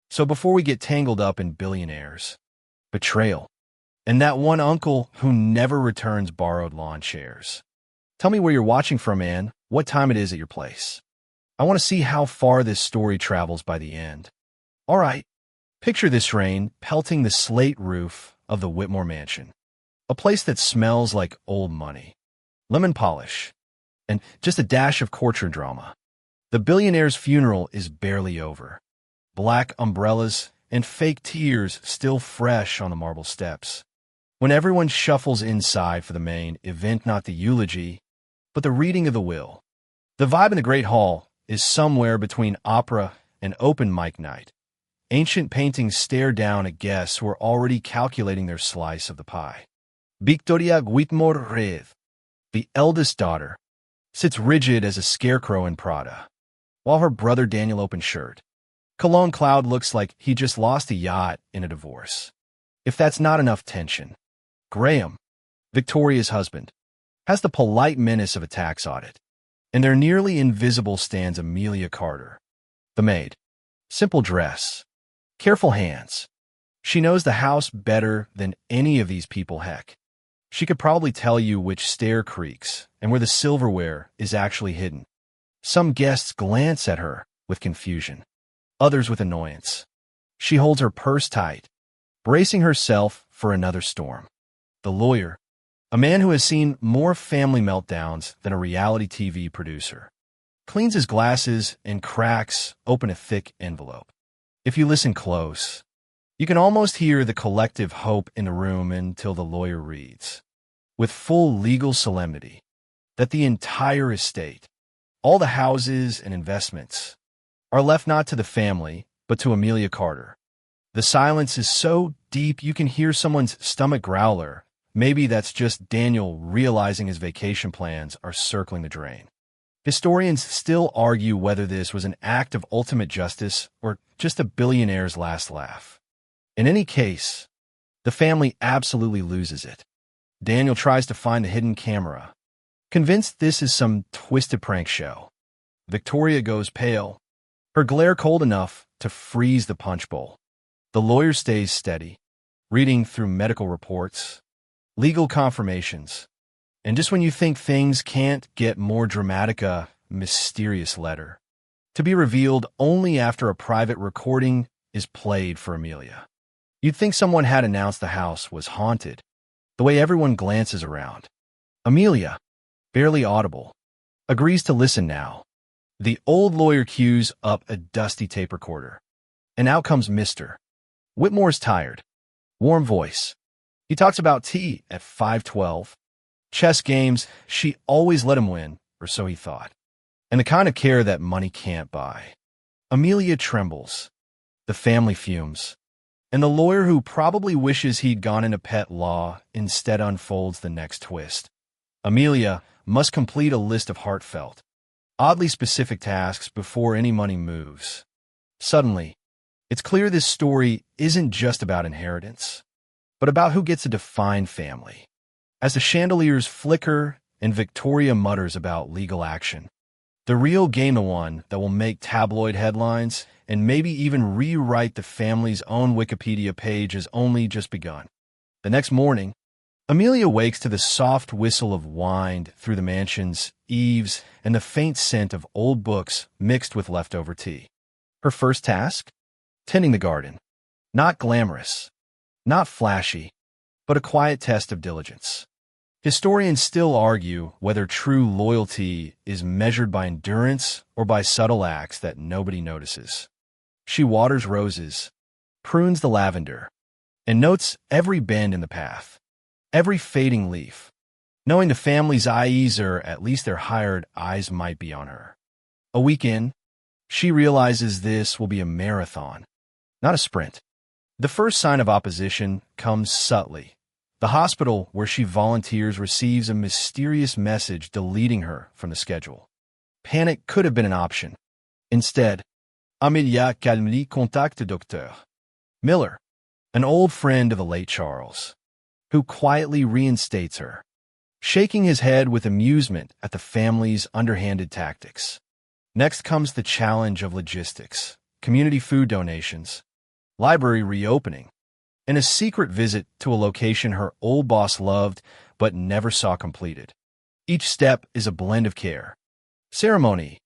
So before we get tangled up in billionaires, betrayal, and that one uncle who never returns borrowed lawn chairs, tell me where you're watching from, man, what time it is at your place. I want to see how far this story travels by the end. All right, picture this rain pelting the slate roof of the Whitmore mansion, a place that smells like old money, lemon polish, and just a dash of courtroom drama. The billionaire's funeral is barely over. Black umbrellas and fake tears still fresh on the marble steps. When everyone shuffles inside for the main event, not the eulogy, but the reading of the will. The vibe in the Great Hall is somewhere between opera and open mic night. Ancient paintings stare down at guests who are already calculating their slice of the pie. Victoria Whitmore Reed, the eldest daughter, sits rigid as a scarecrow in Prada, while her brother Daniel opens shirt. Cologne Cloud looks like he just lost a yacht in a divorce. If that's not enough tension, Graham, Victoria's husband, has the polite menace of a tax audit. In their nearly invisible stands Amelia Carter, the maid. Simple dress, careful hands. She knows the house better than any of these people, heck. She could probably tell you which stair creaks and where the silverware is actually hidden. Some guests glance at her with confusion, others with annoyance. She holds her purse tight, bracing herself for another storm. The lawyer, a man who has seen more family meltdowns than a reality TV producer, cleans his glasses and cracks open a thick envelope. If you listen close, you can almost hear the collective hope in the room until the lawyer reads, with full legal solemnity, that the entire estate, all the houses and investments, are left not to the family, but to Amelia Carter. The silence is so deep you can hear someone's stomach growler. Maybe that's just Daniel realizing his vacation plans are circling the drain. Historians still argue whether this was an act of ultimate justice or just a billionaire's last laugh. In any case, the family absolutely loses it. Daniel tries to find the hidden camera, convinced this is some twisted prank show. Victoria goes pale, her glare cold enough to freeze the punch bowl. The lawyer stays steady, reading through medical reports, legal confirmations, and just when you think things can't get more dramatic, a mysterious letter, to be revealed only after a private recording is played for Amelia. You'd think someone had announced the house was haunted, the way everyone glances around. Amelia, barely audible, agrees to listen now. The old lawyer cues up a dusty tape recorder, and out comes Mr. Whitmore's tired, warm voice. He talks about tea at 5:12, chess games she always let him win, or so he thought, and the kind of care that money can't buy. Amelia trembles. The family fumes. And the lawyer who probably wishes he'd gone into pet law instead unfolds the next twist. Amelia must complete a list of heartfelt, oddly specific tasks before any money moves. Suddenly, it's clear this story isn't just about inheritance, but about who gets to define family. As the chandeliers flicker and Victoria mutters about legal action, the real game, the one that will make tabloid headlines and maybe even rewrite the family's own Wikipedia page, has only just begun. The next morning, Amelia wakes to the soft whistle of wind through the mansion's eaves and the faint scent of old books mixed with leftover tea. Her first task? Tending the garden. Not glamorous, not flashy, but a quiet test of diligence. Historians still argue whether true loyalty is measured by endurance or by subtle acts that nobody notices. She waters roses, prunes the lavender, and notes every bend in the path, every fading leaf, knowing the family's eyes, or at least their hired eyes, might be on her. A week in, she realizes this will be a marathon, not a sprint. The first sign of opposition comes subtly. The hospital where she volunteers receives a mysterious message deleting her from the schedule. Panic could have been an option. Instead, Amelia calmement contacte Dr. Miller, an old friend of the late Charles, who quietly reinstates her, shaking his head with amusement at the family's underhanded tactics. Next comes the challenge of logistics, community food donations, library reopening, and a secret visit to a location her old boss loved but never saw completed. Each step is a blend of care, ceremony,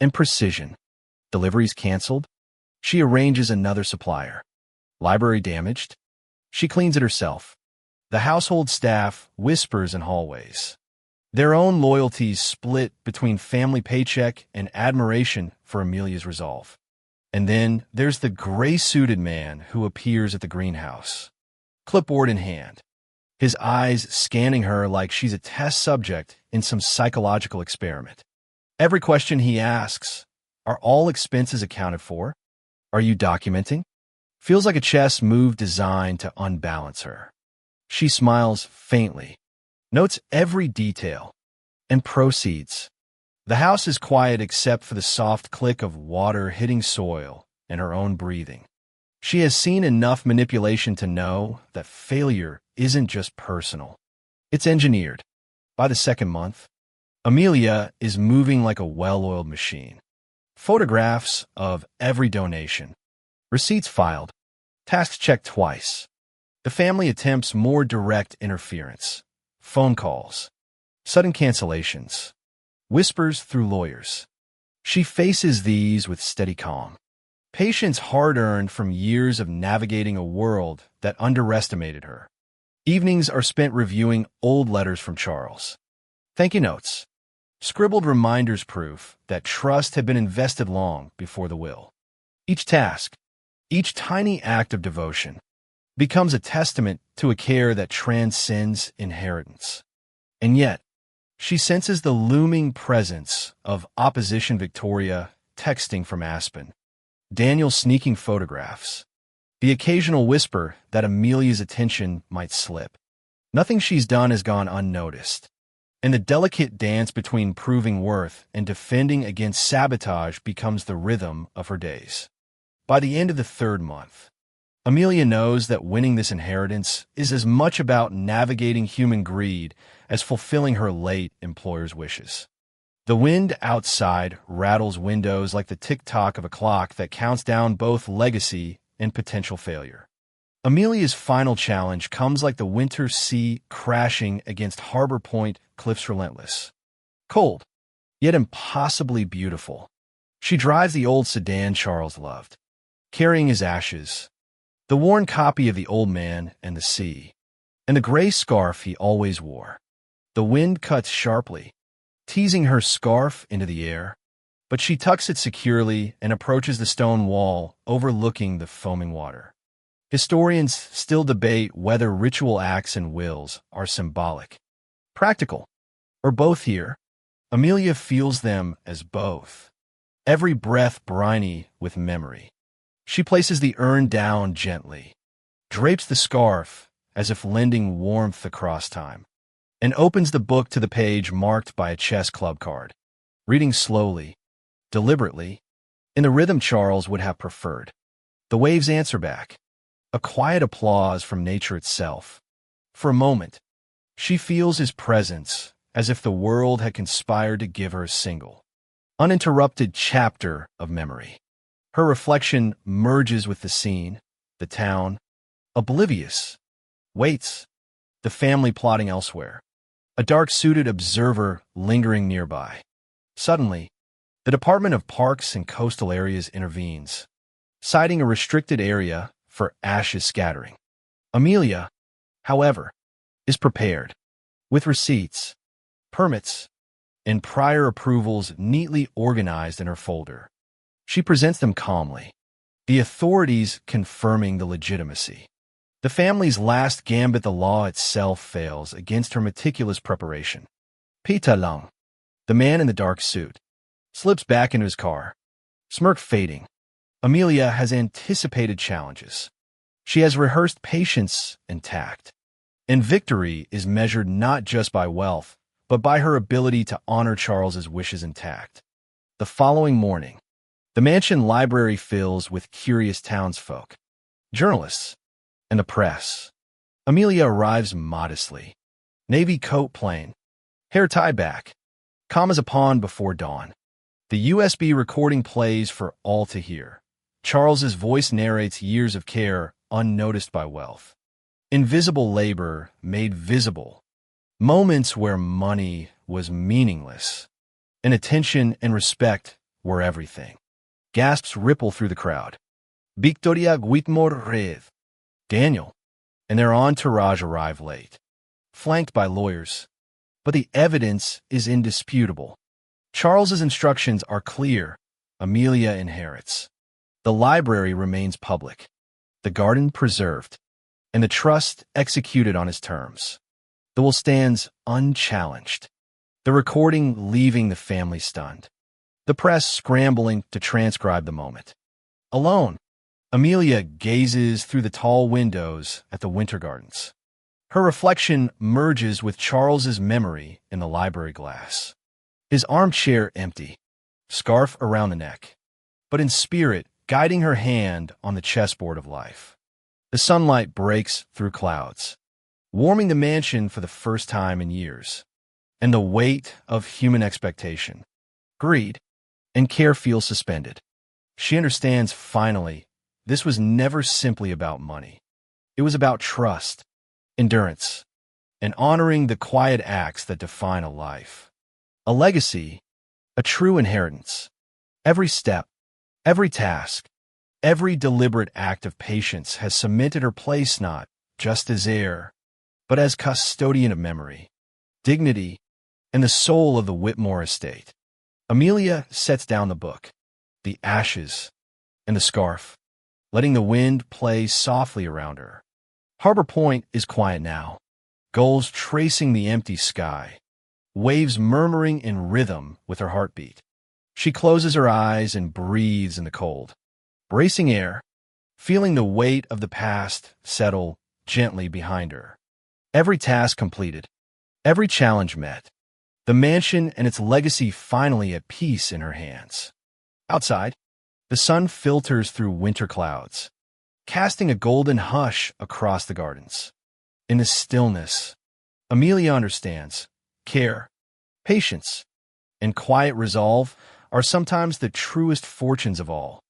and precision. Deliveries canceled? She arranges another supplier. Library damaged? She cleans it herself. The household staff whispers in hallways. Their own loyalties split between family paycheck and admiration for Amelia's resolve. And then there's the gray-suited man who appears at the greenhouse, clipboard in hand, his eyes scanning her like she's a test subject in some psychological experiment. Every question he asks, are all expenses accounted for? Are you documenting? Feels like a chess move designed to unbalance her. She smiles faintly, notes every detail, and proceeds. The house is quiet except for the soft click of water hitting soil and her own breathing. She has seen enough manipulation to know that failure isn't just personal. It's engineered. By the second month, Amelia is moving like a well-oiled machine. Photographs of every donation. Receipts filed. Tasks checked twice. The family attempts more direct interference. Phone calls. Sudden cancellations. Whispers through lawyers. She faces these with steady calm. Patience hard-earned from years of navigating a world that underestimated her. Evenings are spent reviewing old letters from Charles. Thank you notes. Scribbled reminders proof that trust had been invested long before the will. Each task, each tiny act of devotion, becomes a testament to a care that transcends inheritance. And yet, she senses the looming presence of opposition. Victoria texting from Aspen, Daniel sneaking photographs, the occasional whisper that Amelia's attention might slip. Nothing she's done has gone unnoticed, and the delicate dance between proving worth and defending against sabotage becomes the rhythm of her days. By the end of the third month, Amelia knows that winning this inheritance is as much about navigating human greed as fulfilling her late employer's wishes. The wind outside rattles windows like the tick-tock of a clock that counts down both legacy and potential failure. Amelia's final challenge comes like the winter sea crashing against Harbor Point cliffs relentless. Cold, yet impossibly beautiful. She drives the old sedan Charles loved, carrying his ashes, the worn copy of The Old Man and the Sea, and the gray scarf he always wore. The wind cuts sharply, teasing her scarf into the air, but she tucks it securely and approaches the stone wall overlooking the foaming water. Historians still debate whether ritual acts and wills are symbolic, practical, or both here. Amelia feels them as both, every breath briny with memory. She places the urn down gently, drapes the scarf as if lending warmth across time, and opens the book to the page marked by a chess club card, reading slowly, deliberately, in the rhythm Charles would have preferred. The waves answer back, a quiet applause from nature itself. For a moment, she feels his presence as if the world had conspired to give her a single, uninterrupted chapter of memory. Her reflection merges with the scene, the town, oblivious, waits, the family plotting elsewhere, a dark-suited observer lingering nearby. Suddenly, the Department of Parks and Coastal Areas intervenes, citing a restricted area for ashes scattering. Amelia, however, is prepared, with receipts, permits, and prior approvals neatly organized in her folder. She presents them calmly, the authorities confirming the legitimacy. The family's last gambit, the law itself, fails against her meticulous preparation. Pita Lung, the man in the dark suit, slips back into his car, smirk fading. Amelia has anticipated challenges. She has rehearsed patience and tact. And victory is measured not just by wealth, but by her ability to honor Charles's wishes intact. The following morning, the mansion library fills with curious townsfolk, journalists, and the press. Amelia arrives modestly, navy coat plain, hair tied back, calm as a pawn before dawn. The USB recording plays for all to hear. Charles's voice narrates years of care unnoticed by wealth. Invisible labor made visible. Moments where money was meaningless, and attention and respect were everything. Gasps ripple through the crowd. Victoria Whitmore Red. Daniel and their entourage arrive late, flanked by lawyers. But the evidence is indisputable. Charles's instructions are clear. Amelia inherits. The library remains public, the garden preserved, and the trust executed on his terms. The will stands unchallenged, the recording leaving the family stunned, the press scrambling to transcribe the moment. Alone, Amelia gazes through the tall windows at the winter gardens. Her reflection merges with Charles's memory in the library glass. His armchair empty, scarf around the neck, but in spirit guiding her hand on the chessboard of life. The sunlight breaks through clouds, warming the mansion for the first time in years, and the weight of human expectation, greed, and care feels suspended. She understands finally this was never simply about money. It was about trust, endurance, and honoring the quiet acts that define a life. A legacy, a true inheritance. Every step, every task, every deliberate act of patience has cemented her place not just as heir, but as custodian of memory, dignity, and the soul of the Whitmore estate. Amelia sets down the book, the ashes, and the scarf, letting the wind play softly around her. Harbor Point is quiet now, gulls tracing the empty sky, waves murmuring in rhythm with her heartbeat. She closes her eyes and breathes in the cold, bracing air, feeling the weight of the past settle gently behind her. Every task completed, every challenge met, the mansion and its legacy finally at peace in her hands. Outside, the sun filters through winter clouds, casting a golden hush across the gardens. In the stillness, Amelia understands care, patience, and quiet resolve are sometimes the truest fortunes of all.